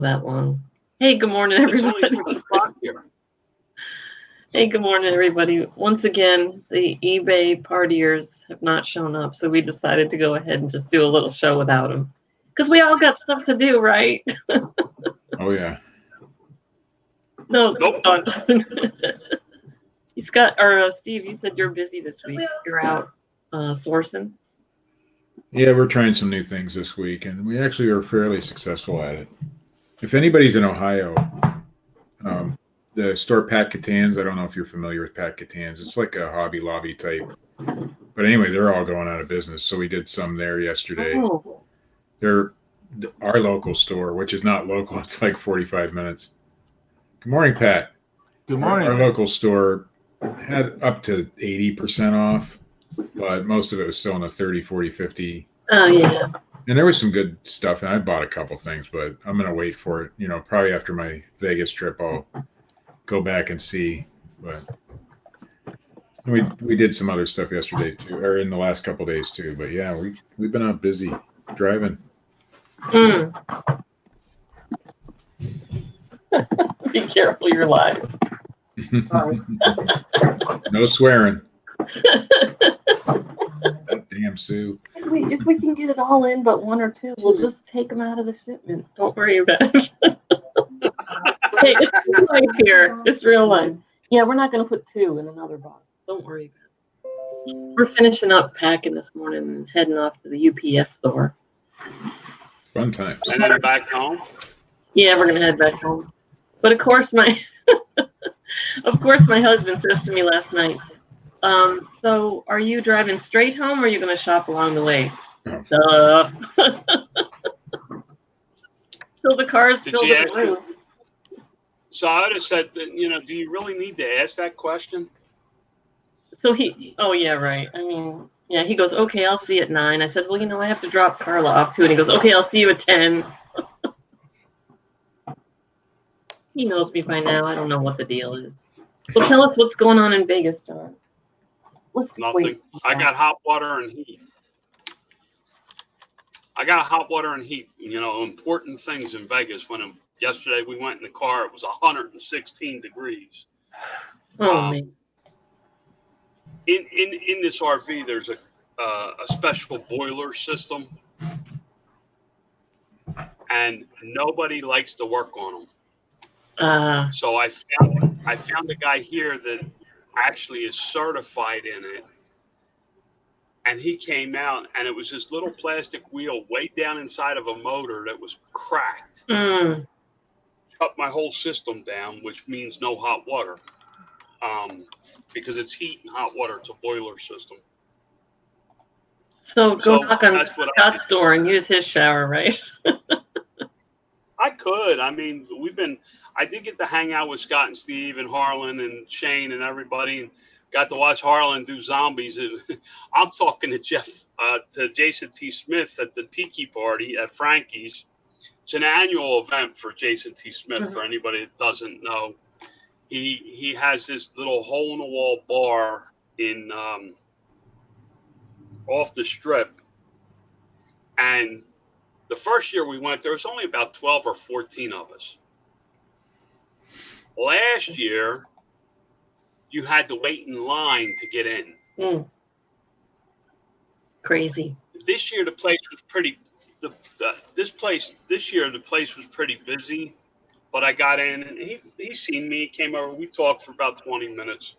that long. Hey, good morning, It's only everybody. 6 o'clock here. Hey, good morning, everybody. Once again, the eBay partiers have not shown up, so we decided to go ahead and just do a little show without them. Because we all got stuff to do, right? Oh yeah. No, Nope. Don doesn't. Scott or Steve, you said you're busy this week. You're out sourcing. Yeah, we're trying some new things this week, and we actually are fairly successful at it. If anybody's in Ohio, um, the store Pat Catan's, I don't know if you're familiar with Pat Catan's. It's like a Hobby Lobby type. But anyway, they're all going out of business, so we did some there yesterday. Oh, They're our local store, which is not local. It's like 45 minutes. Good morning, Pat. Good Our morning. local store had up to 80% off, but most of it was still in the 30, 40, 50. oh yeah. And there was some good stuff, and I bought a couple things, but I'm going to wait for it. Probably after my Vegas trip, I'll go back and see. But we did some other stuff yesterday too, or in the last couple days too. But yeah, we've been out busy driving. Mm. Be careful, you're live. No swearing. That damn Sue. If we can get it all in but one or two, we'll just take them out of the shipment. Don't worry about it. Hey, it's real life here. It's real life. Yeah, we're not going to put two in another box. Don't worry about it. We're finishing up packing this morning and heading off to the UPS store. Fun times. And then back home. Yeah, we're going to head back home. But of course, my husband says to me last night, so are you driving straight home or are you going to shop along the way? Oh. So the car's Did filled you to ask the roof. So I would have said that, do you really need to ask that question? So oh yeah, right. I mean, yeah, he goes, okay, I'll see you at 9. I said, well, I have to drop Carla off too. And he goes, okay, I'll see you at 10. He knows me by now. I don't know what the deal is. Well, tell us what's going on in Vegas, John. Nothing. I got hot water and heat. Important things in Vegas. Yesterday we went in the car, it was 116 degrees. Oh man. In this RV, there's a special boiler system, and nobody likes to work on them. So I found a guy here that actually is certified in it, and he came out, and it was this little plastic wheel way down inside of a motor that was cracked. Shut my whole system down, which means no hot water, because it's heat and hot water. It's a boiler system. So go knock on Scott's door and use his shower, right? I could. I mean, I did get to hang out with Scott and Steve and Harlan and Shane and everybody, and got to watch Harlan do zombies. And I'm talking to Jason T. Smith at the Tiki Party at Frankie's. It's an annual event for Jason T. Smith. For anybody that doesn't know, he has this little hole in the wall bar in off the Strip, and the first year we went, there was only about 12 or 14 of us. Last year, you had to wait in line to get in. Crazy. This year, the place was pretty. This year, the place was pretty busy, but I got in, and he seen me, came over, we talked for about 20 minutes.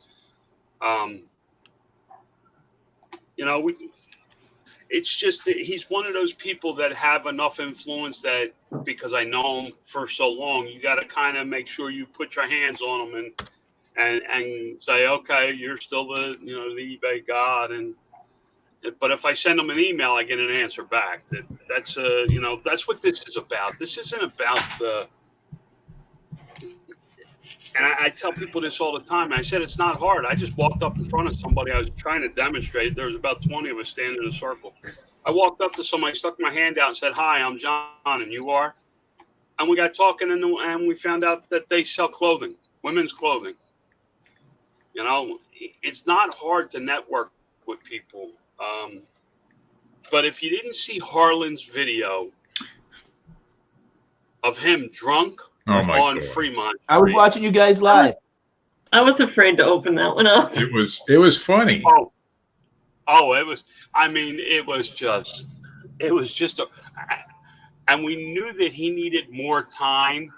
It's just that he's one of those people that have enough influence that, because I know him for so long, you got to kind of make sure you put your hands on him and say, okay, you're still the eBay god. But if I send him an email, I get an answer back. That's what this is about. This isn't about the. And I tell people this all the time. I said it's not hard. I just walked up in front of somebody. I was trying to demonstrate. There was about 20 of us standing in a circle. I walked up to somebody, stuck my hand out, and said, "Hi, I'm John, and you are?" And we got talking, and we found out that they sell clothing, women's clothing. It's not hard to network with people. But if you didn't see Harlan's video, of him drunk Oh my on God. Fremont. I was watching you guys live. I was afraid to open that one up. It was funny. Oh, it was. I mean, it was just and we knew that he needed more time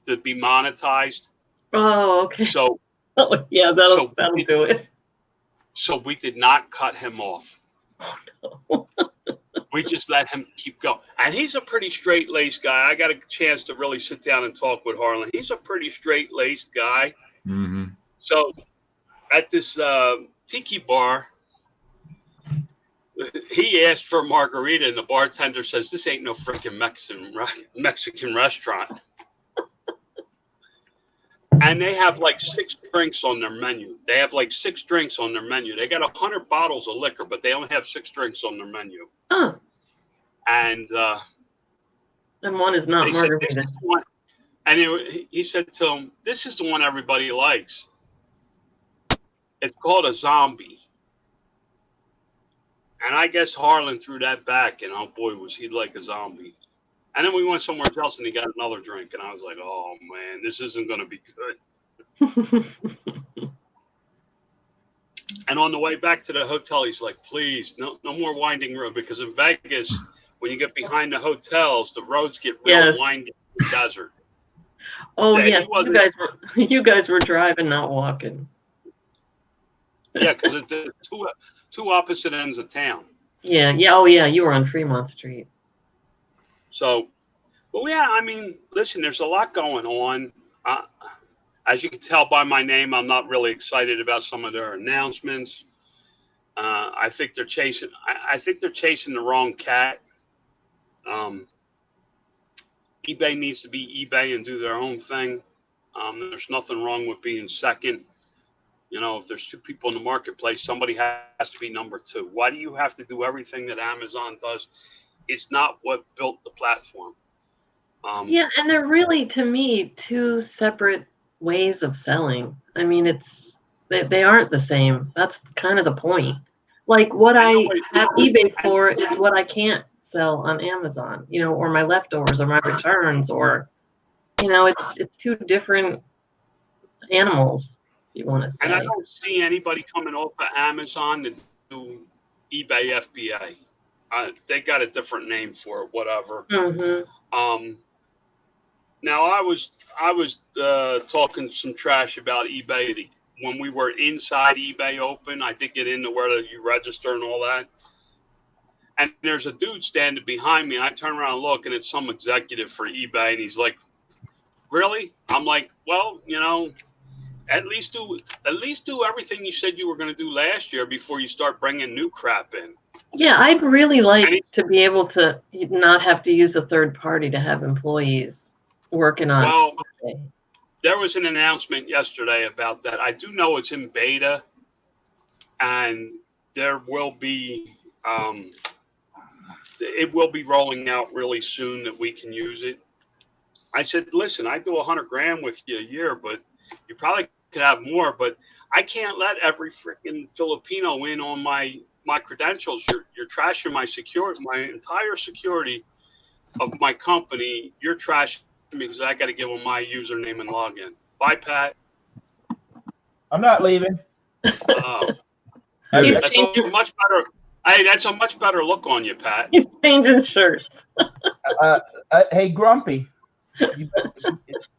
to be monetized. Oh, okay. So, yeah, that'll do it. So we did not cut him off. We just let him keep going. And he's a pretty straight-laced guy. I got a chance to really sit down and talk with Harlan. He's a pretty straight-laced guy. Mm-hmm. So at this tiki bar, he asked for a margarita, and the bartender says, "This ain't no freaking Mexican restaurant." And they have like 6 drinks on their menu. They got 100 bottles of liquor, but they only have 6 drinks on their menu. Oh. And one is not margarita. Said, one, and he said to him, "This is the one everybody likes. It's called a zombie." And I guess Harlan threw that back, and oh boy, was he like a zombie. And then we went somewhere else, and he got another drink, and I was like, "Oh man, this isn't going to be good." And on the way back to the hotel, he's like, "Please, no more winding road, because in Vegas, when you get behind the hotels, the roads get real winding in the desert." Oh yeah, yes, you guys were driving, not walking. Yeah, because it's the two opposite ends of town. Yeah. Oh yeah, you were on Fremont Street. So, but yeah, I mean, listen, there's a lot going on. As you can tell by my name, I'm not really excited about some of their announcements. I think they're chasing. I think they're chasing the wrong cat. eBay needs to be eBay and do their own thing. There's nothing wrong with being second. You know, if there's 2 people in the marketplace, somebody has to be number 2. Why do you have to do everything that Amazon does? It's not what built the platform. Yeah, and they're really, to me, 2 separate ways of selling. I mean, they aren't the same. That's kind of the point. Like what I have eBay for is what I can't sell on Amazon, you know, or my leftovers or my returns, or, you know, it's 2 different animals, if you want to say. And I don't see anybody coming off of Amazon to do eBay FBA. They got a different name for it, whatever. Mm-hmm. Now I was talking some trash about eBay when we were inside eBay Open. I did get into where you register and all that. And there's a dude standing behind me, and I turn around and look, and it's some executive for eBay, and he's like, "Really?" I'm like, "Well, you know, at least do everything you said you were going to do last year before you start bringing new crap in." Yeah, I'd really like to be able to not have to use a third party to have employees working on. Well, there was an announcement yesterday about that. I do know it's in beta, and there will be it will be rolling out really soon that we can use it. I said, "Listen, I do $100,000 with you a year, but you probably could have more. But I can't let every freaking Filipino in on my credentials. You're trashing my entire security of my company. You're trashing me because I got to give them my username and login." Bye, Pat. I'm not leaving. That's a much better. Hey, that's a much better look on you, Pat. He's changing shirts. Hey, Grumpy.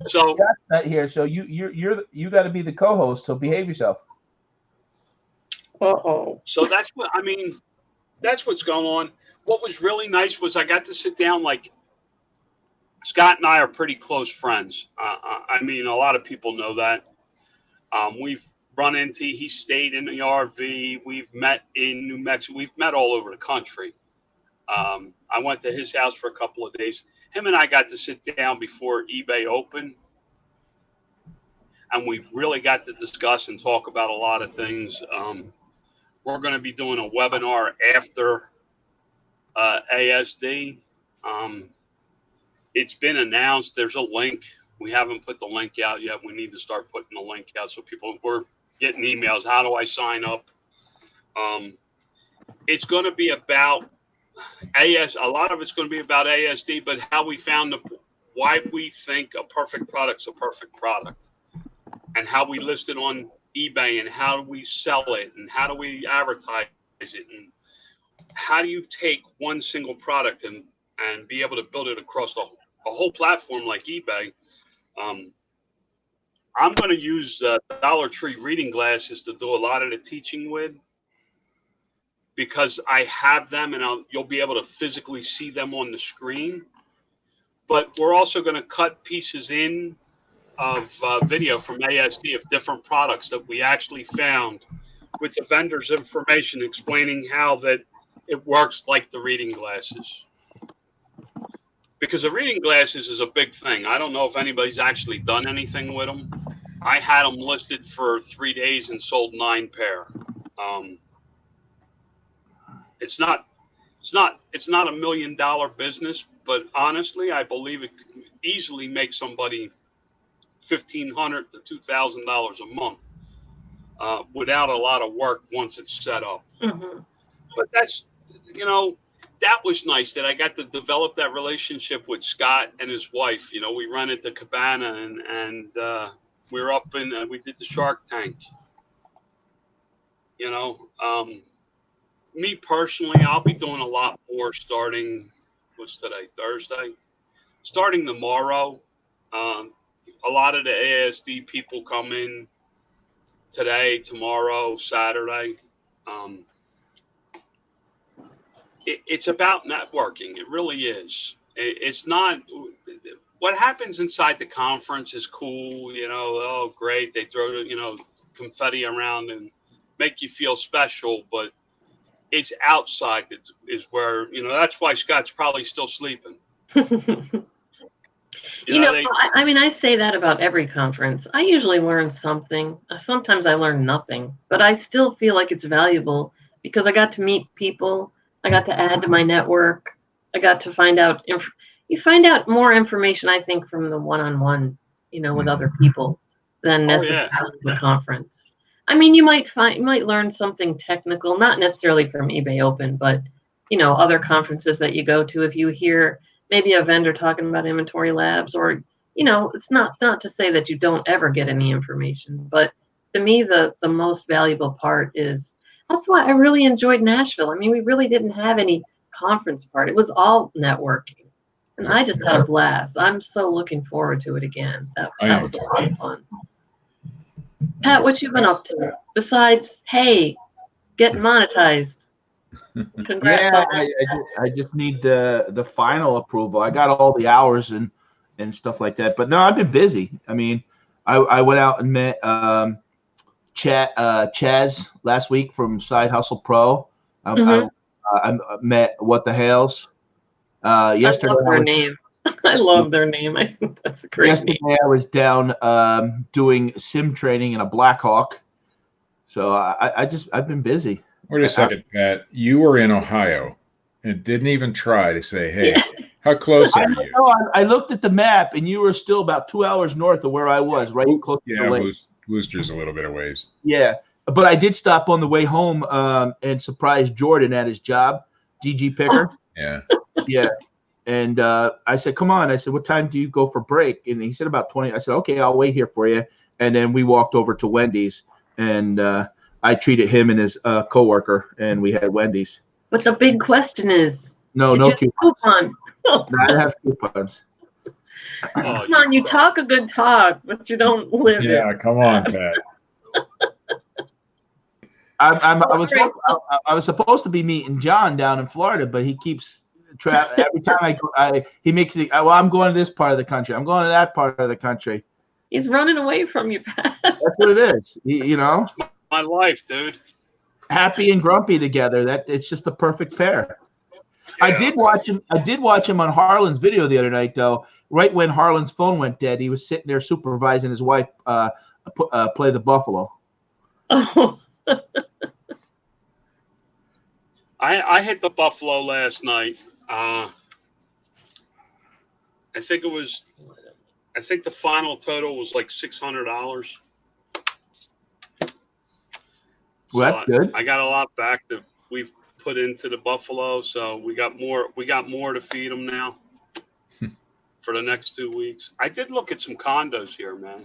So Scott's not here, so you got to be the co-host. So behave yourself. Uh-oh. So that's what's going on. What was really nice was I got to sit down. Like, Scott and I are pretty close friends. I mean, a lot of people know that. We've run into. He stayed in the RV. We've met in New Mexico. We've met all over the country. I went to his house for a couple of days. Him and I got to sit down before eBay Open, and we really got to discuss and talk about a lot of things. We're going to be doing a webinar after ASD. It's been announced. There's a link. We haven't put the link out yet. We need to start putting the link out so we're getting emails. How do I sign up? It's going to be about A lot of it's going to be about ASD, but how we found why we think a perfect product's a perfect product, and how we list it on eBay, and how do we sell it, and how do we advertise it, and how do you take one single product and be able to build it across a whole platform like eBay. I'm going to use Dollar Tree reading glasses to do a lot of the teaching with, because I have them, and you'll be able to physically see them on the screen. But we're also going to cut pieces in of video from ASD of different products that we actually found, with the vendor's information explaining how that it works like the reading glasses. Because the reading glasses is a big thing. I don't know if anybody's actually done anything with them. I had them listed for 3 days and sold 9 pair. It's not a $1 million business, but honestly, I believe it could easily make somebody $1,500 to $2,000 a month without a lot of work once it's set up. Mm-hmm. But that's, that was nice that I got to develop that relationship with Scott and his wife. We rented the cabana, and we were up we did the Shark Tank. Me personally, I'll be doing a lot more starting, what's today, Thursday? Starting tomorrow. A lot of the ASD people come in today, tomorrow, Saturday. It's about networking. It really is. It's not what happens inside the conference is cool. Oh, great. They throw, confetti around and make you feel special. But it's outside that is where, that's why Scott's probably still sleeping. I say that about every conference. I usually learn something. Sometimes I learn nothing, but I still feel like it's valuable because I got to meet people. I got to add to my network. I got to find out. You find out more information, I think, from the one-on-one, with other people than necessarily the conference. You might learn something technical, not necessarily from eBay Open, but other conferences that you go to. If you hear maybe a vendor talking about Inventory Labs, or it's not to say that you don't ever get any information, but to me the most valuable part is. That's why I really enjoyed Nashville. We really didn't have any conference part. It was all networking. And I just had a blast. I'm so looking forward to it again. That was a lot of fun. Pat, what you been up to? Besides, hey, getting monetized. Congrats on that. I just need the final approval. I got all the hours and stuff like that. But no, I've been busy. I went out and met Chaz last week from Side Hustle Pro. I met What the Hales yesterday. I love their name. I love their name. I think that's a great name. Yesterday I was down doing sim training in a Blackhawk. So I've been busy. Wait a second, Pat. You were in Ohio and didn't even try to say, hey, how close are you? I looked at the map and you were still about 2 hours north of where I was, right close to the lake. Wooster's a little bit of ways. Yeah, but I did stop on the way home and surprise Jordan at his job, DG Picker. Yeah. Yeah. And I said, come on. I said, what time do you go for break? And he said about 20. I said, okay, I'll wait here for you. And then we walked over to Wendy's, and I treated him and his coworker, and we had Wendy's. But the big question is, no coupon. No, I don't have coupons. Come on, you talk a good talk, but you don't live it. Yeah, come on, Pat. I was supposed to be meeting John down in Florida, but he keeps every time I go, he makes it. Well, I'm going to this part of the country. I'm going to that part of the country. He's running away from you, Pat. That's what it is. My life, dude. Happy and grumpy together. It's just the perfect pair. Yeah. I did watch him on Harlan's video the other night, though. Right when Harlan's phone went dead, he was sitting there supervising his wife play the buffalo. Oh. I hit the buffalo last night. I think the final total was like $600. Well, that's good. I got a lot back that we've put into the buffalo, so we got more to feed them now for the next 2 weeks. I did look at some condos here, man.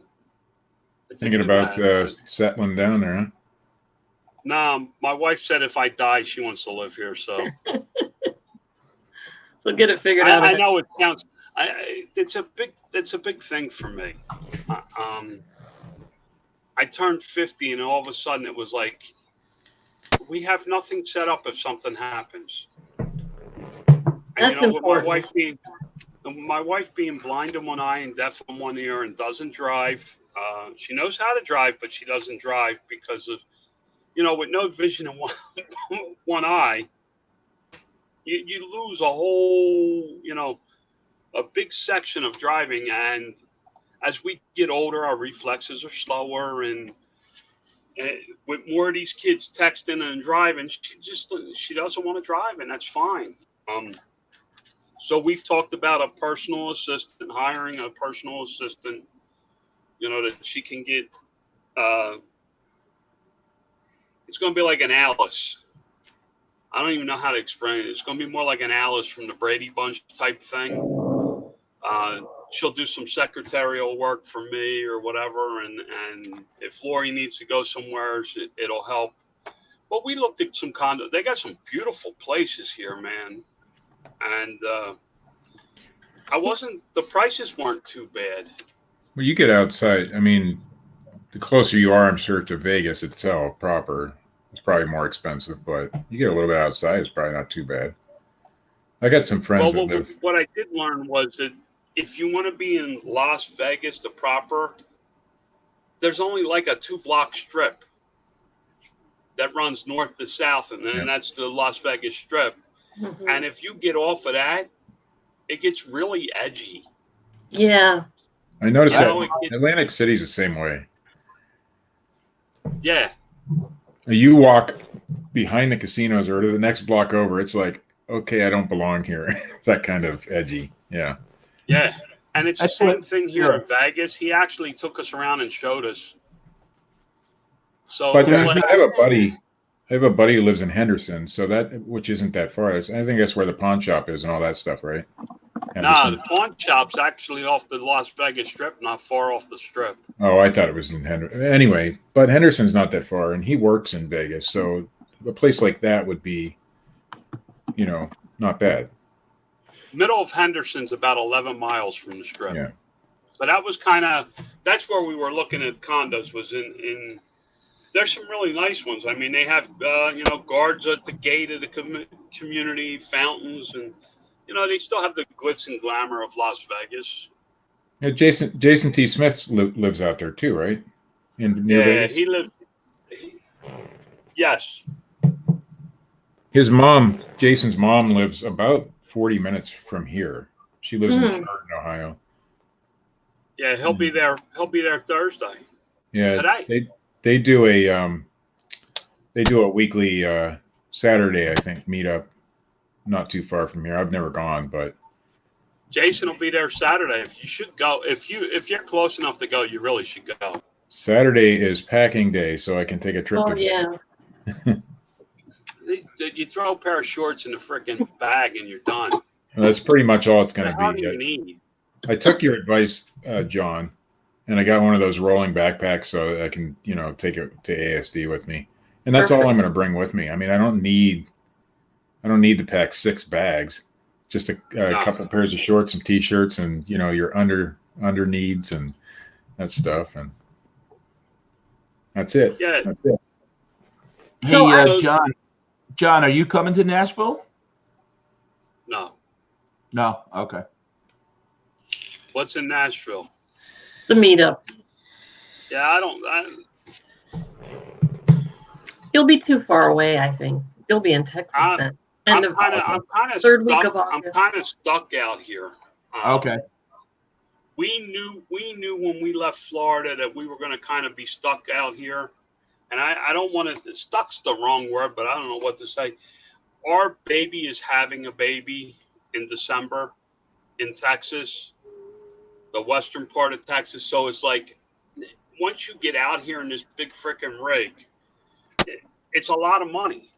Thinking about settling down there, huh? Nah, my wife said if I die, she wants to live here. So, so get it figured out. I know it sounds. It's a big thing for me. I turned 50, and all of a sudden it was like we have nothing set up if something happens. And That's with important. my wife being blind in one eye and deaf in one ear and doesn't drive. She knows how to drive, but she doesn't drive because of, with no vision in one eye, you lose a whole, a big section of driving. And as we get older, our reflexes are slower, and with more of these kids texting and driving, she doesn't want to drive, and that's fine. So we've talked about a personal assistant, hiring a personal assistant, that she can get. It's going to be like an Alice. I don't even know how to explain it. It's going to be more like an Alice from the Brady Bunch type thing. She'll do some secretarial work for me or whatever, and if Lori needs to go somewhere, it'll help. But we looked at some condos. They got some beautiful places here, man. And the prices weren't too bad. Well, you get outside. I mean, the closer you are, I'm sure, to Vegas itself proper, it's probably more expensive, but you get a little bit outside, it's probably not too bad. I got some friends that live. What I did learn was that if you want to be in Las Vegas, the proper, there's only like a 2-block strip that runs north to south, and then that's the Las Vegas Strip. Mm-hmm. And if you get off of that, it gets really edgy. Yeah. I noticed that Atlantic City's the same way. Yeah. You walk behind the casinos or the next block over, it's like, okay, I don't belong here. It's that kind of edgy. Yeah. Yeah. And it's the same thing here in Vegas. He actually took us around and showed us. So but I have a buddy who lives in Henderson, so which isn't that far. I think that's where the pawn shop is and all that stuff, right? No, the pawn shop's actually off the Las Vegas Strip, not far off the Strip. Oh, I thought it was in Henderson. Anyway, but Henderson's not that far, and he works in Vegas, so a place like that would be, not bad. Middle of Henderson's about 11 miles from the Strip. Yeah. So that's where we were looking at condos, was in there's some really nice ones. I mean, they have, guards at the gate of the community, fountains, and, they still have the glitz and glamour of Las Vegas. Yeah, Jason T. Smith lives out there too, right? Near Vegas? He lives. Yes. Jason's mom lives about 40 minutes from here. She lives in Chardon, Ohio. Yeah, he'll be there. He'll be there Thursday. Yeah, today. They do a weekly Saturday, I think, meetup. Not too far from here. I've never gone, but Jason will be there Saturday. You should go. If you're close enough to go, you really should go. Saturday is packing day, so I can take a trip. Oh, yeah. You throw a pair of shorts in the freaking bag and you're done. Well, that's pretty much all it's going to be. How do you need? I took your advice, John, and I got one of those rolling backpacks so I can, take it to ASD with me. And that's all I'm going to bring with me. I mean, I don't need to pack 6 bags. Just a couple pairs of shorts, some T-shirts, and your under needs and that stuff, and that's it. Yeah. That's it. Hey, John, are you coming to Nashville? No. No. Okay. What's in Nashville? The meetup. Yeah, You'll be too far away, I think. You'll be in Texas then. I'm kind of stuck out here. Okay. We knew when we left Florida that we were going to kind of be stuck out here, and I don't want to. Stuck's the wrong word, but I don't know what to say. Our baby is having a baby in December in Texas, the western part of Texas. So it's like once you get out here in this big freaking rig, it's a lot of money.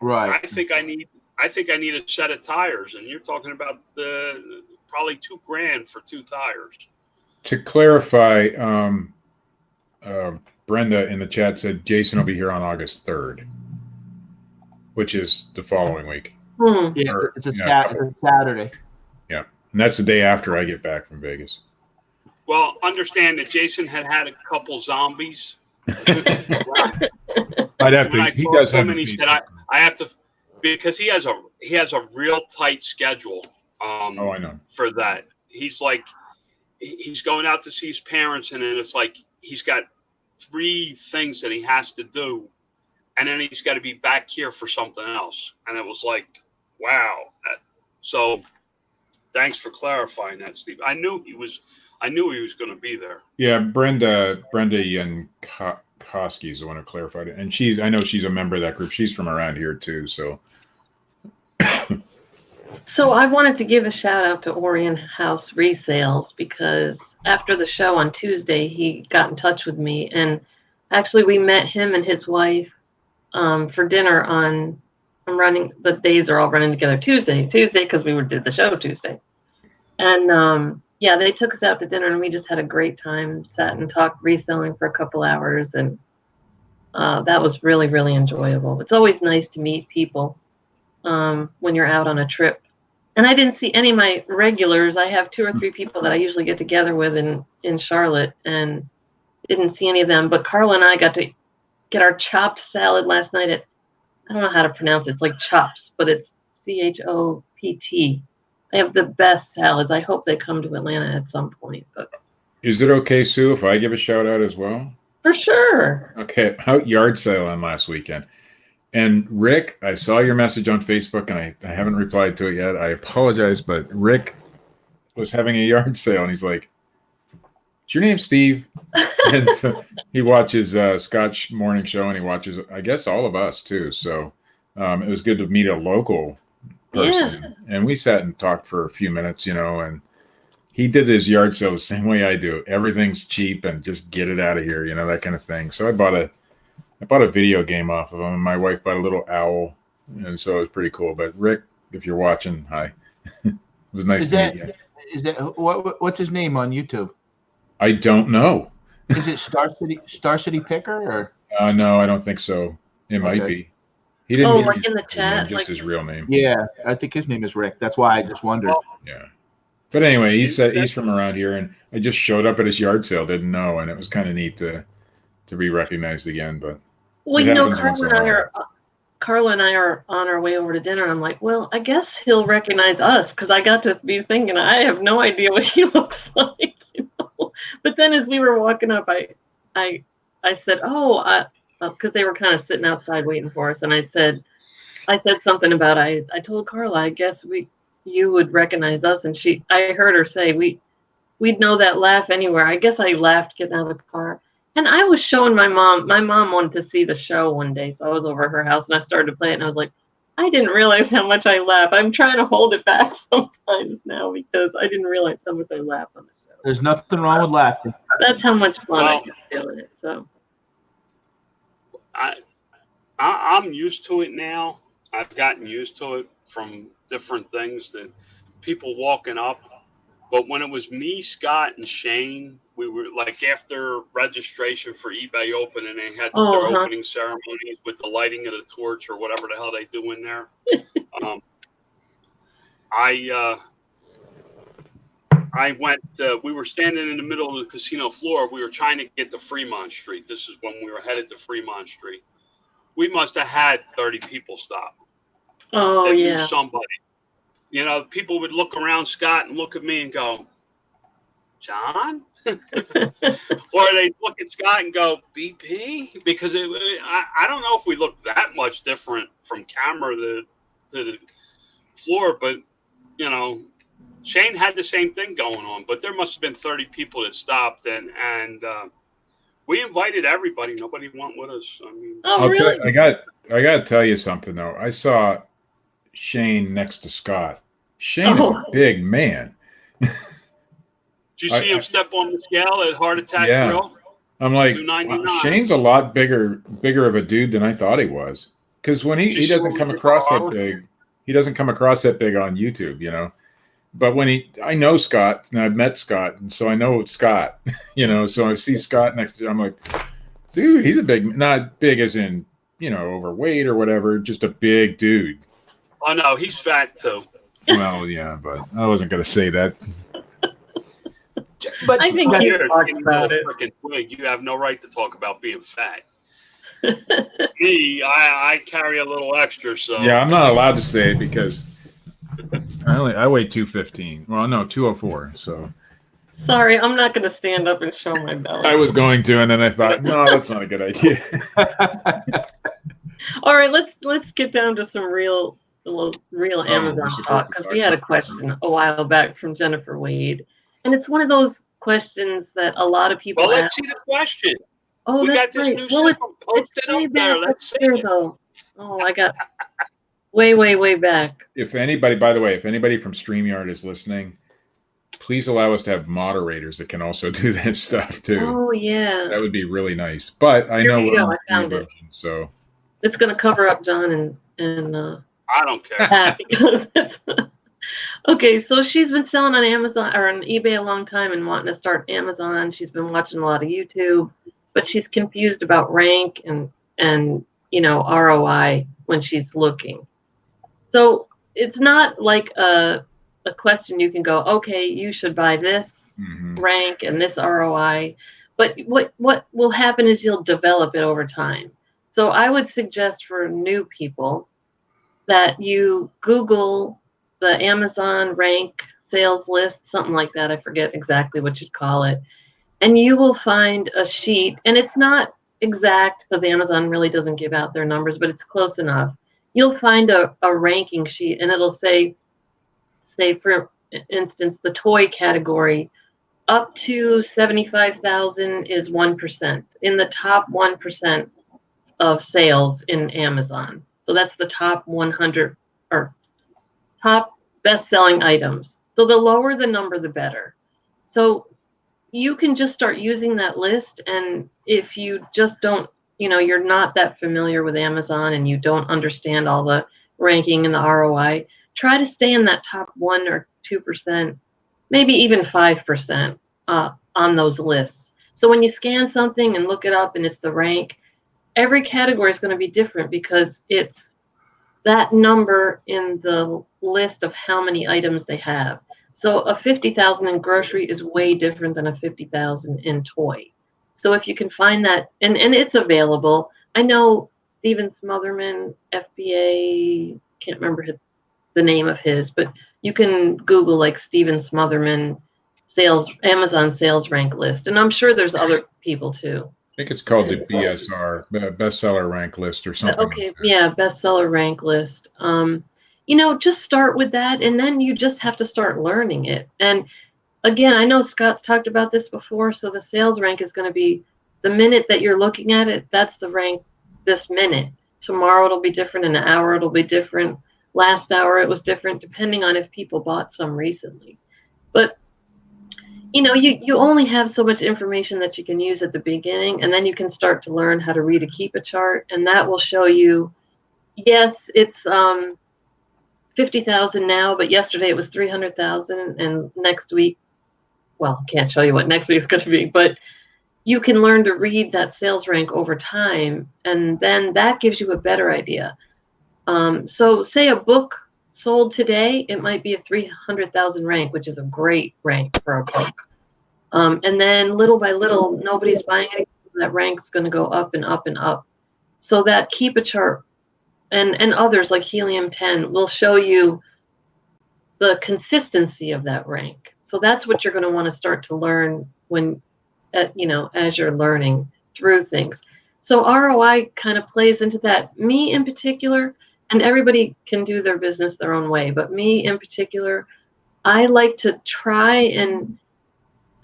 Right. I think I need a set of tires, and you're talking about probably $2,000 for 2 tires. To clarify, Brenda in the chat said Jason will be here on August 3rd, which is the following week. Yeah, it's a Saturday. Yeah, and that's the day after I get back from Vegas. Well, understand that Jason had a couple zombies. I'd have to. He does have. He said I have to, because he has a real tight schedule. Oh, I know. For that, he's like, he's going out to see his parents, and then it's like he's got 3 things that he has to do, and then he's got to be back here for something else. And it was like, wow. So thanks for clarifying that, Steve. I knew he was going to be there. Yeah, Brenda Yankowski is the one who clarified it, and I know she's a member of that group. She's from around here too, so. So I wanted to give a shout out to Orion House Resales, because after the show on Tuesday, he got in touch with me, and actually we met him and his wife for dinner the days are all running together Tuesday because we did the show Tuesday. And yeah, they took us out to dinner, and we just had a great time, sat and talked reselling for a couple hours, and that was really, really enjoyable. It's always nice to meet people when you're out on a trip. And I didn't see any of my regulars. I have 2 or 3 people that I usually get together with in Charlotte, and didn't see any of them. But Carla and I got to get our chopped salad last night at, I don't know how to pronounce it. It's like Chops, but it's CHOPT. They have the best salads. I hope they come to Atlanta at some point. But is it okay, Sue, if I give a shout out as well? For sure. Okay, out yard sale on last weekend. And Rick, I saw your message on Facebook, and I haven't replied to it yet. I apologize, but Rick was having a yard sale, and he's like, "Is your name Steve?" And so he watches Scotch Morning Show, and he watches, I guess, all of us too. So it was good to meet a local person. Yeah. And we sat and talked for a few minutes, and he did his yard sale the same way I do. Everything's cheap and just get it out of here, that kind of thing. So I bought a video game off of him, and my wife bought a little owl, and so it was pretty cool. But Rick, if you're watching, hi. It was nice to meet you. Is that what's his name on YouTube? I don't know. Is it Star City Picker or? No, I don't think so. It might be. He didn't. Oh, like in the chat, just his real name. Yeah, I think his name is Rick. That's why I just wondered. Yeah. But anyway, he said he's from around here, and I just showed up at his yard sale, didn't know, and it was kind of neat to be recognized again. But well, Carla and I are on our way over to dinner, and I'm like, well, I guess he'll recognize us, because I got to be thinking, I have no idea what he looks like, But then as we were walking up, I said, because they were kind of sitting outside waiting for us, and I said something about I told Carla, I guess you would recognize us, and I heard her say we'd know that laugh anywhere. I guess I laughed getting out of the car. And I was showing my mom. My mom wanted to see the show one day, so I was over at her house, and I started to play it, and I was like, I didn't realize how much I laugh. I'm trying to hold it back sometimes now, because I didn't realize how much I laugh on the show. There's nothing wrong with laughing. That's how much fun I get feeling it. So I'm used to it now. I've gotten used to it from different things, that people walking up. But when it was me, Scott, and Shane, we were like, after registration for eBay Open, and they had their opening ceremonies with the lighting of the torch or whatever the hell they do in there. I went, we were standing in the middle of the casino floor. We were trying to get to Fremont Street. This is when we were headed to Fremont Street. We must have had 30 people stop. Oh, yeah. Knew somebody. People would look around Scott and look at me and go, John? Or they'd look at Scott and go, BP? Because I don't know if we look that much different from camera to the floor, but, Shane had the same thing going on, but there must have been 30 people that stopped, and we invited everybody. Nobody went with us. I mean, really? I got to tell you something, though. I saw Shane next to Scott. Shane is a big man. Did you see him step on the scale at Heart Attack Grill? I'm like, wow, Shane's a lot bigger of a dude than I thought he was. because when Did you he see doesn't what come we did across that tomorrow? big, he doesn't come across that big on YouTube, you know. But when I know Scott and I've met Scott, and so I know Scott, you know. So I see Scott next to, I'm like, dude, he's a big, not big as in, you know, overweight or whatever, just a big dude. Oh no, he's fat too. Well, yeah, but I wasn't gonna say that. But I think You're he's a talked skinny about little it. frickin' twig. You have no right to talk about being fat. Me, I carry a little extra, so Yeah, I'm not allowed to say it because I weigh 215. Well, no, 204. So Sorry, I'm not going to stand up and show my belly. I was going to, and then I thought, no, that's not a good idea. All right, let's get down to some real Amazon we're talk, supposed to because talk we had a something. question a while back from Jennifer Wade, and it's one of those questions that a lot of people well, ask. let's see the question. Oh, We that's got this right. new Well, system. Post it's it way up there. back up Let's see there, it. though. Oh, I got way back. If anybody, by the way, if anybody from StreamYard is listening, please allow us to have moderators that can also do that stuff too. Oh yeah, That would be really nice. But I Here know you we're go, on I the free found it. version, so it's going to cover up John and I don't care. Pat because it's okay. So she's been selling on Amazon or on eBay a long time and wanting to start Amazon. She's been watching a lot of YouTube, but she's confused about rank and ROI when she's looking. So it's not like a question you can go, okay, you should buy this rank and this ROI. But what will happen is you'll develop it over time. So I would suggest for new people that you Google the Amazon rank sales list, something like that. I forget exactly what you'd call it. And you will find a sheet, and it's not exact because Amazon really doesn't give out their numbers, but it's close enough. You'll find a ranking sheet, and it'll say for instance, the toy category up to 75,000 is 1%, in the top 1% of sales in Amazon. So that's the top 100 or top best-selling items. So the lower the number, the better. So you can just start using that list. And if you just don't, you're not that familiar with Amazon and you don't understand all the ranking and the ROI, try to stay in that top 1 or 2%, maybe even 5% on those lists. So when you scan something and look it up and it's the rank, every category is going to be different because it's that number in the list of how many items they have. So a 50,000 in grocery is way different than a 50,000 in toy. So if you can find that, and it's available. I know Stephen Smotherman, FBA, can't remember the name of his, but you can Google like Stephen Smotherman Amazon sales rank list. And I'm sure there's other people too. I think it's called the BSR, bestseller rank list or something. Okay, like that. yeah, bestseller rank list. Just start with that, and then you just have to start learning it. And again, I know Scott's talked about this before, so the sales rank is going to be the minute that you're looking at it, that's the rank this minute. Tomorrow it'll be different, in an hour it'll be different. Last hour it was different, depending on if people bought some recently. But you only have so much information that you can use at the beginning, and then you can start to learn how to read a Keepa chart, and that will show you, yes, it's 50,000 now, but yesterday it was 300,000, and next week, well, I can't show you what next week is going to be, but you can learn to read that sales rank over time, and then that gives you a better idea. So say a book sold today, it might be a 300,000 rank, which is a great rank for a book. And then little by little, nobody's buying it. That rank's going to go up and up and up. So that Keepa chart and others like Helium 10 will show you the consistency of that rank. So that's what you're going to want to start to learn as you're learning through things. So ROI kind of plays into that. Me in particular, and everybody can do their business their own way, but me in particular, I like to try and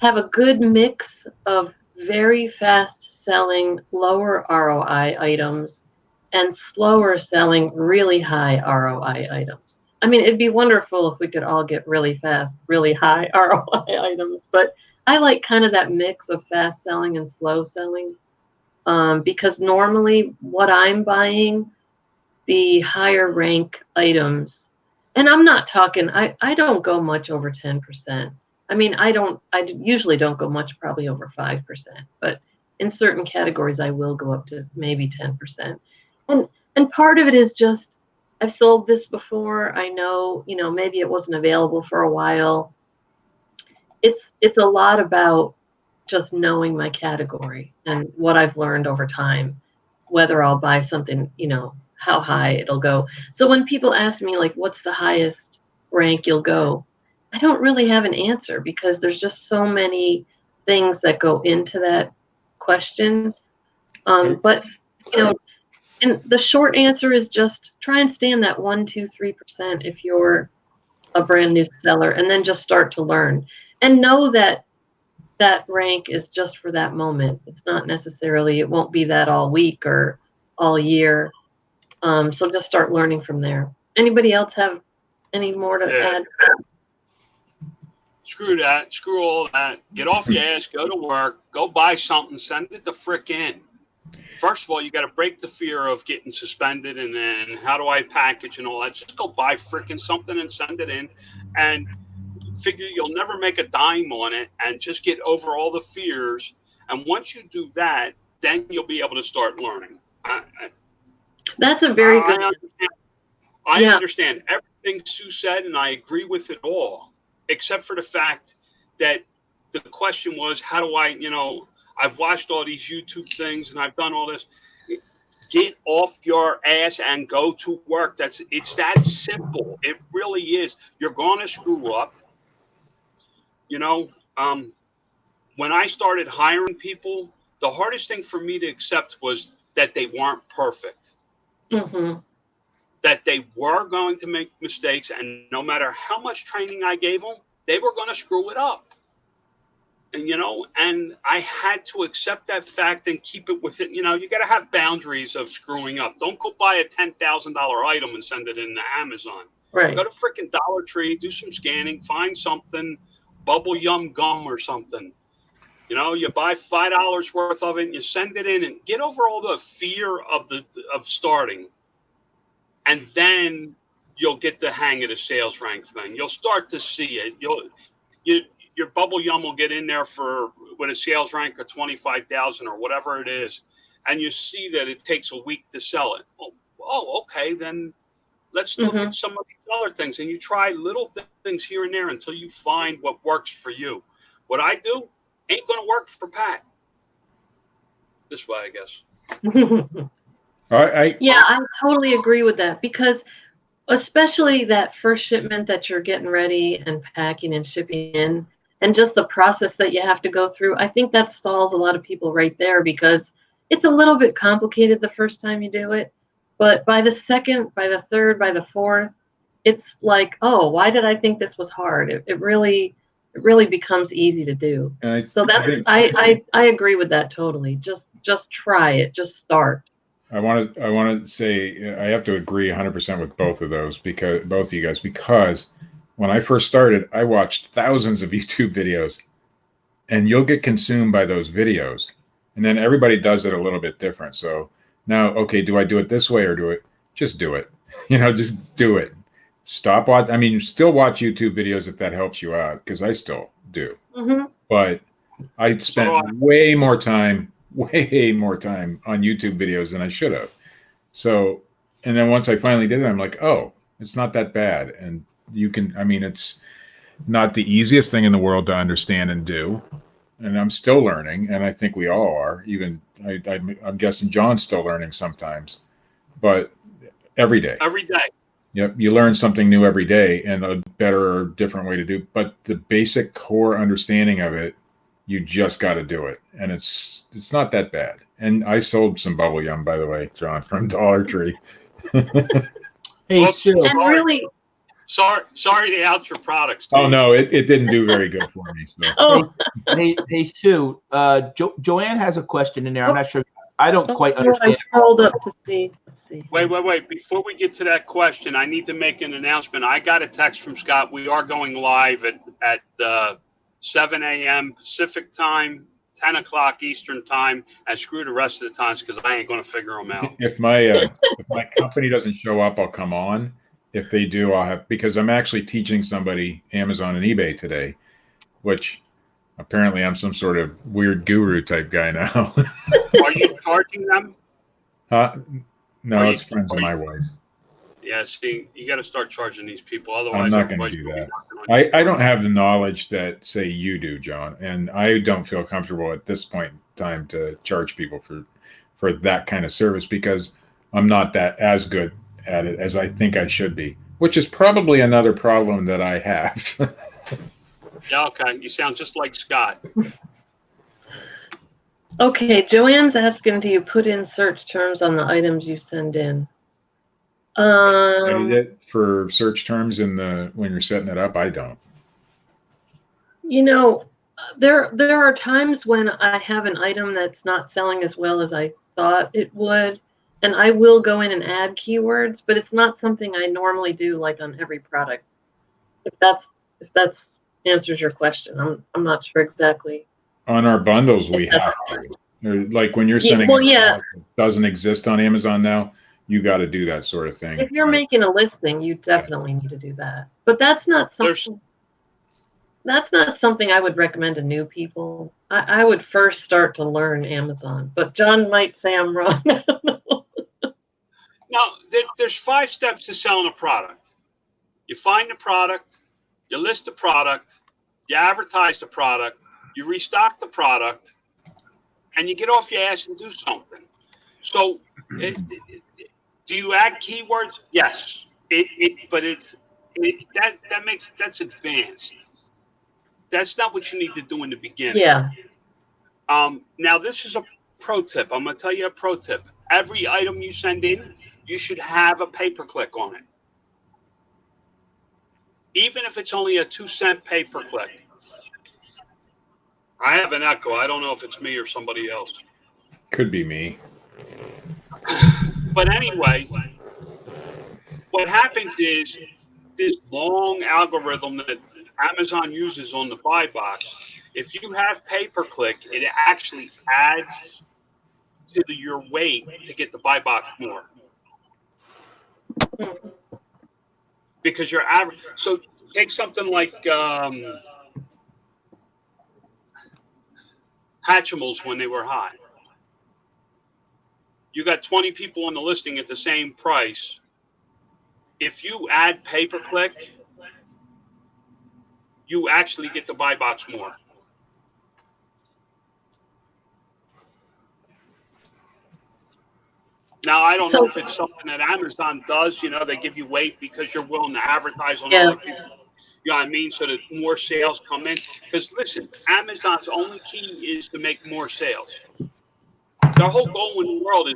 have a good mix of very fast selling, lower ROI items and slower selling, really high ROI items. I mean, it'd be wonderful if we could all get really fast, really high ROI items, but I like kind of that mix of fast selling and slow selling, because normally what I'm buying the higher rank items, and I'm not talking, I don't go much over 10%. I mean, I usually don't go much, probably over 5%, but in certain categories, I will go up to maybe 10%. And part of it is just, I've sold this before. I know, maybe it wasn't available for a while. It's a lot about just knowing my category and what I've learned over time, whether I'll buy something, how high it'll go. So when people ask me, like, what's the highest rank you'll go, I don't really have an answer because there's just so many things that go into that question. But, and the short answer is just try and stay in that 1%, 2%, 3% if you're a brand new seller, and then just start to learn and know that that rank is just for that moment. It's not necessarily, it won't be that all week or all year. So just start learning from there. Anybody else have any more to add? Screw that. Screw all that. Get off your ass. Go to work. Go buy something. Send it the frick in. First of all, you got to break the fear of getting suspended and then how do I package and all that. Just go buy fricking something and send it in and figure you'll never make a dime on it and just get over all the fears. And once you do that, then you'll be able to start learning. That's a very good. I understand everything Sue said, and I agree with it all, except for the fact that the question was, how do I, I've watched all these YouTube things and I've done all this. Get off your ass and go to work. It's that simple. It really is. You're going to screw up. When I started hiring people, the hardest thing for me to accept was that they weren't perfect. Mm-hmm. That they were going to make mistakes, and no matter how much training I gave them, they were going to screw it up. And, and I had to accept that fact and keep it within, you got to have boundaries of screwing up. Don't go buy a $10,000 item and send it into Amazon. Right. Go to freaking Dollar Tree, do some scanning, find something, bubble yum gum or something. You buy $5 worth of it and you send it in and get over all the fear of starting. And then you'll get the hang of the sales rank thing. You'll start to see it. Your bubble yum will get in there with a sales rank of 25,000 or whatever it is, and you see that it takes a week to sell it. Oh, okay, then let's look at some of these other things, and you try little things here and there until you find what works for you. What I do ain't going to work for Pat. This way, I guess. Yeah, I totally agree with that because especially that first shipment that you're getting ready and packing and shipping in and just the process that you have to go through, I think that stalls a lot of people right there because it's a little bit complicated the first time you do it. But by the second, by the third, by the fourth, it's like, oh, why did I think this was hard? It really becomes easy to do. So that's I agree with that totally. Just try it. Just start. I want to say I have to agree 100% with both of those both of you guys, because when I first started, I watched thousands of YouTube videos, and you'll get consumed by those videos, and then everybody does it a little bit different. So now, okay, do I do it this way or just do it? Just do it. Stop watch. I mean, you still watch YouTube videos if that helps you out, because I still do. Mm-hmm. But I spent way more time on YouTube videos than I should have. So, and then once I finally did it, I'm like, oh, it's not that bad. And it's not the easiest thing in the world to understand and do. And I'm still learning. And I think we all are. Even I'm guessing John's still learning sometimes, but every day. Every day. Yep. You learn something new every day and a better or different way to do. But the basic core understanding of it, you just got to do it, and it's not that bad. And I sold some bubble yum, by the way, John, from Dollar Tree. Hey, Sue. And really, sorry to out your products. Oh no, it didn't do very good for me. So. Oh. Hey, Sue. Joanne has a question in there. I'm not sure. I don't quite understand. I scrolled up to see. Let's see. Wait. Before we get to that question, I need to make an announcement. I got a text from Scott. We are going live at 7 a.m. Pacific time, 10 o'clock Eastern time, and screw the rest of the times because I ain't going to figure them out. If my company doesn't show up, I'll come on. If they do, I'll have, because I'm actually teaching somebody Amazon and eBay today, which apparently I'm some sort of weird guru type guy now. Are you charging them? No, Are it's friends of my wife. Yeah, see, you got to start charging these people. Otherwise, I'm not going to do that. I don't have the knowledge that, say, you do, John, and I don't feel comfortable at this point in time to charge people for that kind of service because I'm not that as good at it as I think I should be, which is probably another problem that I have. Yeah, okay. You sound just like Scott. Okay, Joanne's asking, do you put in search terms on the items you send in? Edit it for search terms when you're setting it up. I don't. You know, there are times when I have an item that's not selling as well as I thought it would, and I will go in and add keywords, but it's not something I normally do like on every product. If that's answers your question, I'm not sure exactly. On our bundles, we have to. Like when you're sending that doesn't exist on Amazon now, you got to do that sort of thing. If you're making a listing, you definitely need to do that. But that's not something. That's not something I would recommend to new people. I would first start to learn Amazon, but John might say I'm wrong. Now, there's 5 steps to selling a product. You find the product, you list the product, you advertise the product, you restock the product, and you get off your ass and do something. So, do you add keywords? Yes. That's advanced. That's not what you need to do in the beginning. Yeah. Now, this is a pro tip. I'm going to tell you a pro tip. Every item you send in, you should have a pay-per-click on it. Even if it's only a 2-cent pay-per-click. I have an echo. I don't know if it's me or somebody else. Could be me. But anyway, what happens is this long algorithm that Amazon uses on the buy box, if you have pay-per-click, it actually adds to your weight to get the buy box more. Because your average, so take something like Hatchimals when they were hot. You got 20 people on the listing at the same price. If you add pay-per-click, you actually get the buy box more. Now, I don't know if it's something that Amazon does. You know, they give you weight because you're willing to advertise on other people. You know what I mean? So that more sales come in. Because listen, Amazon's only key is to make more sales. Their whole goal in the world is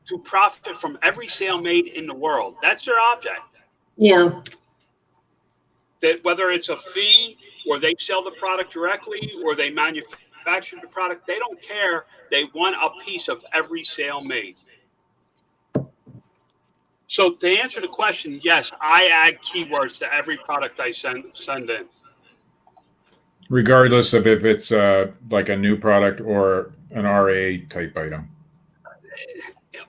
to profit from every sale made in the world. That's their object. Yeah. That whether it's a fee or they sell the product directly or they manufacture the product, they don't care. They want a piece of every sale made. So to answer the question, yes, I add keywords to every product I send in. Regardless of if it's like a new product or an RA type item.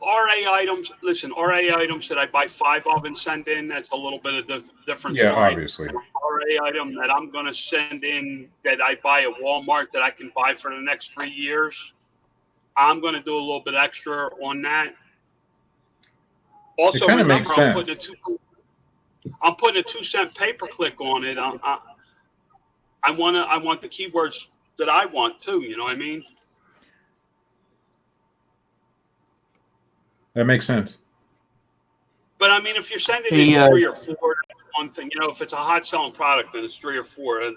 RA items, listen, RA items that I buy 5 of and send in, that's a little bit of different yeah, story. Obviously. An RA item that I'm going to send in that I buy at Walmart that I can buy for the next 3 years, I'm going to do a little bit extra on that. Also, remember, makes sense. I'm putting a 2-cent pay-per-click on it. I want the keywords that I want too. You know what I mean? That makes sense. But I mean, if you're sending in 3 or 4, that's one thing. You know, if it's a hot selling product, then it's 3 or 4.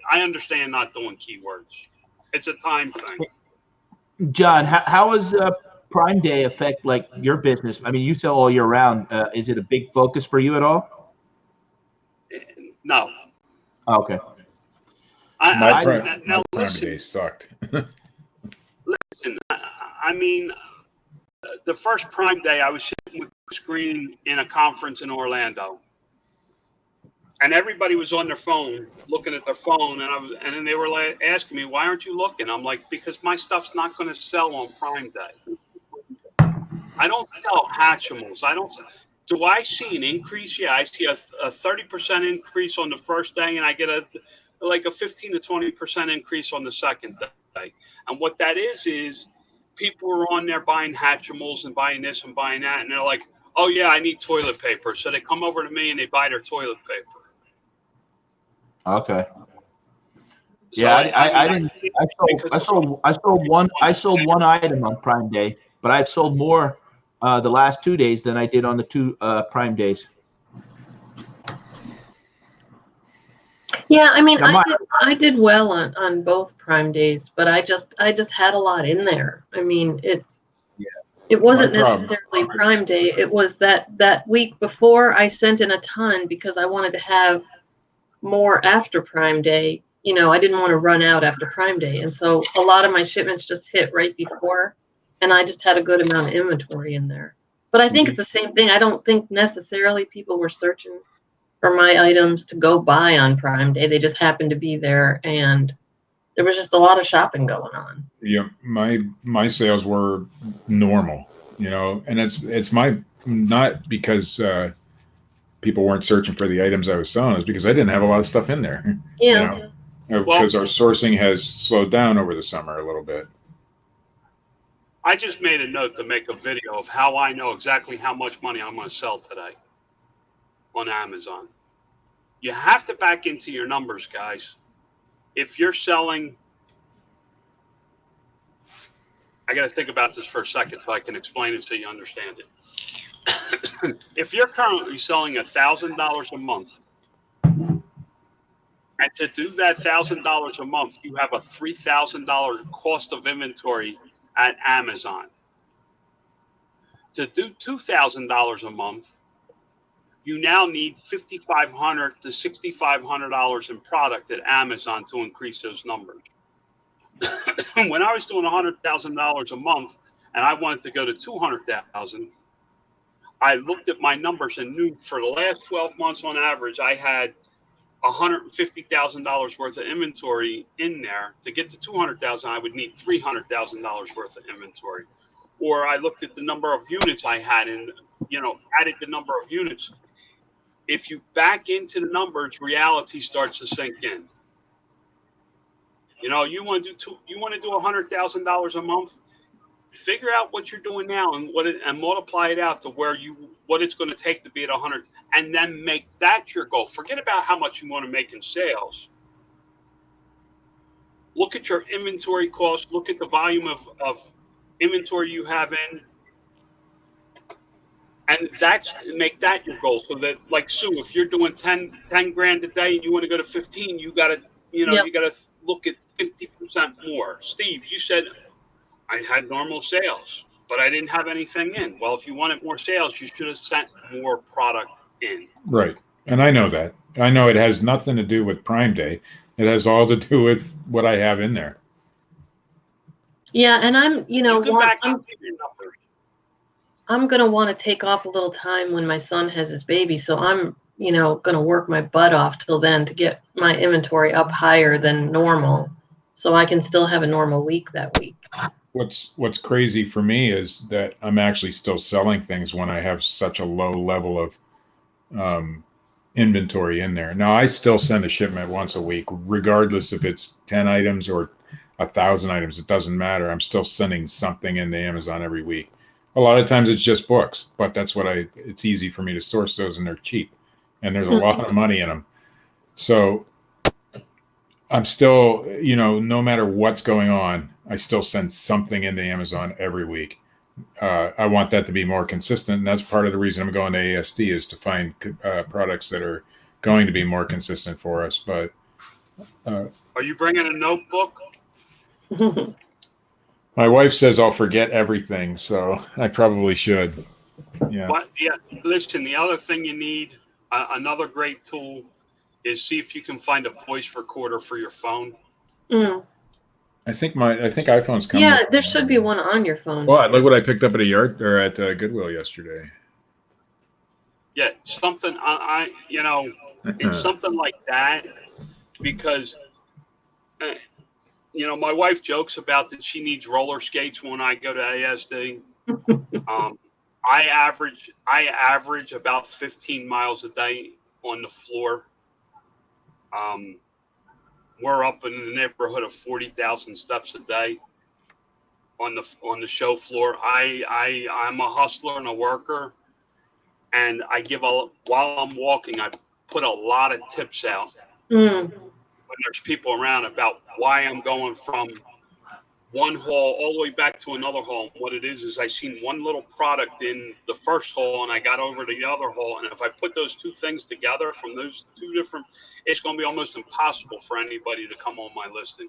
I understand not doing keywords. It's a time thing. John, how does Prime Day affect like your business? I mean, you sell all year round. Is it a big focus for you at all? No. Oh, okay. My Prime Day sucked. Listen, I mean, the first Prime Day, I was sitting with the screen in a conference in Orlando. and everybody was on their phone, looking at their phone, and then they were like asking me, "Why aren't you looking?" I'm like, "Because my stuff's not going to sell on Prime Day. I don't sell Hatchimals. I don't. Do I see an increase? Yeah, I see a 30% increase on the first day, and I get a 15 to 20% increase on the second day. And what that is people are on there buying Hatchimals and buying this and buying that, and they're like, "Oh yeah, I need toilet paper." So they come over to me and they buy their toilet paper. Okay. So Yeah, I didn't. I sold one item on Prime Day, but I've sold more the last 2 days than I did on the two Prime days. Yeah, I mean, I did well on both Prime days, but I just had a lot in there. I mean, it wasn't necessarily Prime Day. It was that week before I sent in a ton because I wanted to have more after Prime Day. You know, I didn't want to run out after Prime Day, and so a lot of my shipments just hit right before, and I just had a good amount of inventory in there. But I think it's the same thing. I don't think necessarily people were searching for my items to go buy on Prime Day. They just happened to be there, and there was just a lot of shopping going on. Yeah, my sales were normal, you know, and it's not because people weren't searching for the items I was selling. It's because I didn't have a lot of stuff in there. Yeah. You know, because our sourcing has slowed down over the summer a little bit. I just made a note to make a video of how I know exactly how much money I'm going to sell today on Amazon. You have to back into your numbers, guys. If you're selling, I got to think about this for a second so I can explain it so you understand it. If you're currently selling $1,000 a month, and to do that $1,000 a month, you have a $3,000 cost of inventory at Amazon. To do $2,000 a month, you now need $5,500 to $6,500 in product at Amazon to increase those numbers. When I was doing $100,000 a month and I wanted to go to $200,000, I looked at my numbers and knew for the last 12 months on average, I had $150,000 worth of inventory in there. To get to $200,000, I would need $300,000 worth of inventory. Or I looked at the number of units I had and, added the number of units. If you back into the numbers, reality starts to sink in. You want to do $100,000 a month. Figure out what you're doing now and multiply it out to what it's going to take to be at 100, and then make that your goal. Forget about how much you want to make in sales. Look at your inventory cost. Look at the volume of inventory you have in, and make that your goal. So that, like Sue, if you're doing 10 grand a day and you want to go to 15, you got to you got to look at 50% more. Steve, you said I had normal sales, but I didn't have anything in. Well, if you wanted more sales, you should have sent more product in. Right. And I know that. I know it has nothing to do with Prime Day. It has all to do with what I have in there. Yeah, and I'm going to want to take off a little time when my son has his baby. So I'm, going to work my butt off till then to get my inventory up higher than normal so I can still have a normal week that week. What's crazy for me is that I'm actually still selling things when I have such a low level of inventory in there. Now, I still send a shipment once a week, regardless if it's 10 items or 1,000 items. It doesn't matter. I'm still sending something into Amazon every week. A lot of times it's just books, but it's easy for me to source those and they're cheap and there's a lot of money in them. So I'm still, no matter what's going on, I still send something into Amazon every week. I want that to be more consistent. And that's part of the reason I'm going to ASD is to find products that are going to be more consistent for us. But are you bringing a notebook? My wife says I'll forget everything, so I probably should. Yeah. But listen, the other thing you need, another great tool, is see if you can find a voice recorder for your phone. Mm. I think iPhones come. Yeah, there should be one on your phone. Well, look what I picked up at Goodwill yesterday. Yeah, something it's something like that, because my wife jokes about that she needs roller skates when I go to ASD. I average about 15 miles a day on the floor. We're up in the neighborhood of 40,000 steps a day on the show floor. I'm a hustler and a worker, and while I'm walking, I put a lot of tips out when there's people around about why I'm going from one hall all the way back to another hall. And what it is I seen one little product in the first hall, and I got over to the other hall. And if I put those two things together from those two different, it's going to be almost impossible for anybody to come on my listing.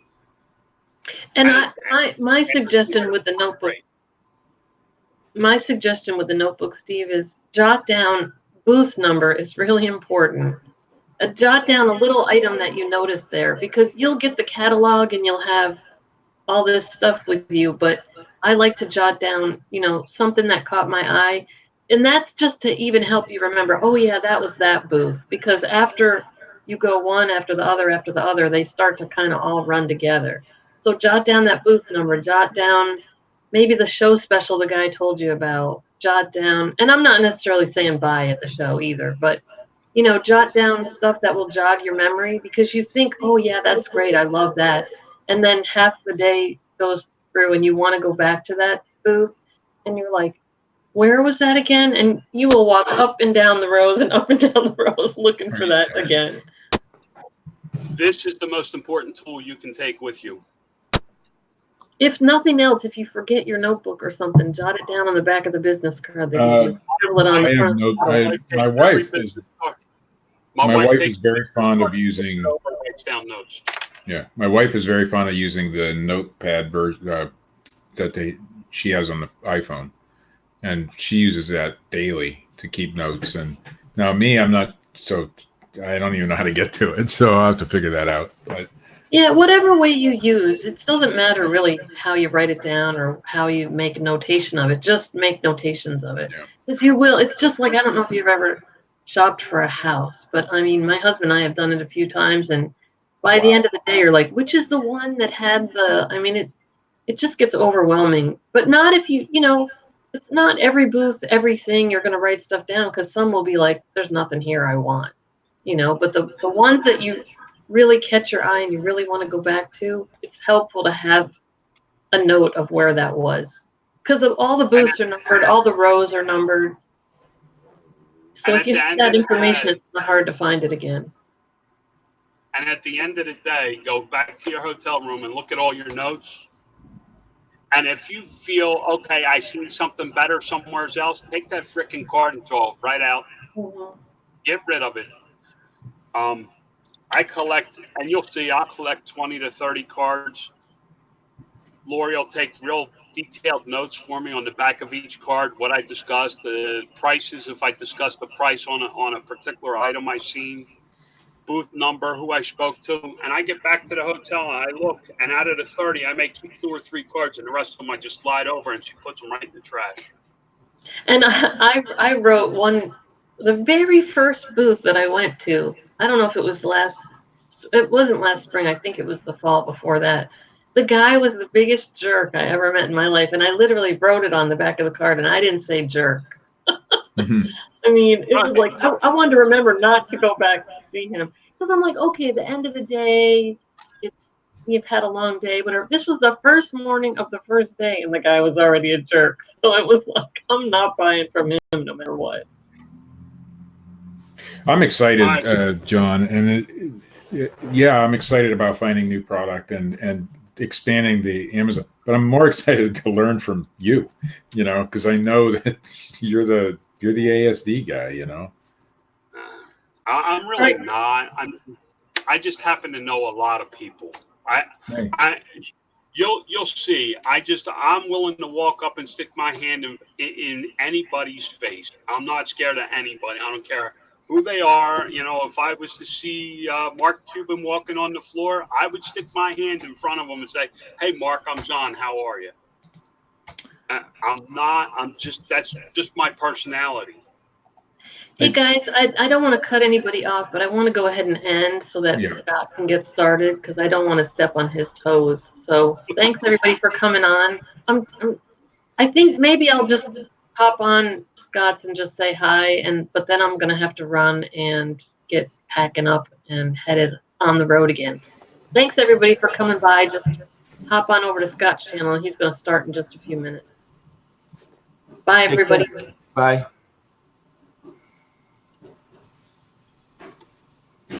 And my suggestion with the notebook, Steve, is jot down booth number is really important. Jot down a little item that you noticed there, because you'll get the catalog and you'll have all this stuff with you, but I like to jot down, something that caught my eye. And that's just to even help you remember, oh yeah, that was that booth. Because after you go one after the other, they start to kind of all run together. So jot down that booth number, jot down maybe the show special the guy told you about, jot down, and I'm not necessarily saying buy at the show either, but jot down stuff that will jog your memory, because you think, oh yeah, that's great, I love that. And then half the day goes through and you want to go back to that booth and you're like, where was that again? And you will walk up and down the rows and up and down the rows looking for that again. This is the most important tool you can take with you. If nothing else, if you forget your notebook or something, jot it down on the back of the business card. They give you it on the front. My wife is very fond of using. Down notes. Yeah, my wife is very fond of using the notepad version that she has on the iPhone, and she uses that daily to keep notes. And now me, I'm not, so I don't even know how to get to it, so I'll have to figure that out. But yeah, whatever way you use, it doesn't matter really how you write it down or how you make a notation of it. Just make notations of it, because you will. It's just like, I don't know if you've ever shopped for a house, but I mean, my husband and I have done it a few times, and by the end of the day, you're like, which is the one that had the, I mean, it just gets overwhelming. But not if it's not every booth, everything you're going to write stuff down, because some will be like, there's nothing here I want, but the ones that you really catch your eye and you really want to go back to, it's helpful to have a note of where that was, because all the booths are numbered, all the rows are numbered. So if you have that information, it's not hard to find it again. And at the end of the day, go back to your hotel room and look at all your notes. And if you feel, okay, I seen something better somewhere else, take that freaking card and throw it right out. Mm-hmm. Get rid of it. I collect, and you'll see, I'll collect 20 to 30 cards. Lori will take real detailed notes for me on the back of each card, what I discussed, the prices, if I discussed the price on a particular item I seen, booth number, who I spoke to, and I get back to the hotel and I look, and out of the 30, I make 2 or 3 cards, and the rest of them I just slide over, and she puts them right in the trash. And I wrote the very first booth that I went to, I don't know if it wasn't last spring, I think it was the fall before that. The guy was the biggest jerk I ever met in my life, and I literally wrote it on the back of the card, and I didn't say jerk. Mm-hmm. I mean, it was like, I wanted to remember not to go back to see him, because I'm like, okay, at the end of the day, you've had a long day, whatever. This was the first morning of the first day, and the guy was already a jerk. So it was like, I'm not buying from him no matter what. I'm excited, John, and I'm excited about finding new product and expanding the Amazon. But I'm more excited to learn from you, because I know that you're the ASD guy, I'm really not. I just happen to know a lot of people. You'll see. I'm willing to walk up and stick my hand in anybody's face. I'm not scared of anybody. I don't care who they are. If I was to see Mark Cuban walking on the floor, I would stick my hand in front of him and say, "Hey, Mark, I'm John. How are you?" That's just my personality. Hey guys, I don't want to cut anybody off, but I want to go ahead and end so that Yeah. Scott can get started because I don't want to step on his toes. So thanks everybody for coming on. I think maybe I'll just hop on Scott's and just say hi, but then I'm gonna have to run and get packing up and headed on the road again. Thanks everybody for coming by. Just hop on over to Scott's channel and he's gonna start in just a few minutes. Bye Take everybody. care. Bye.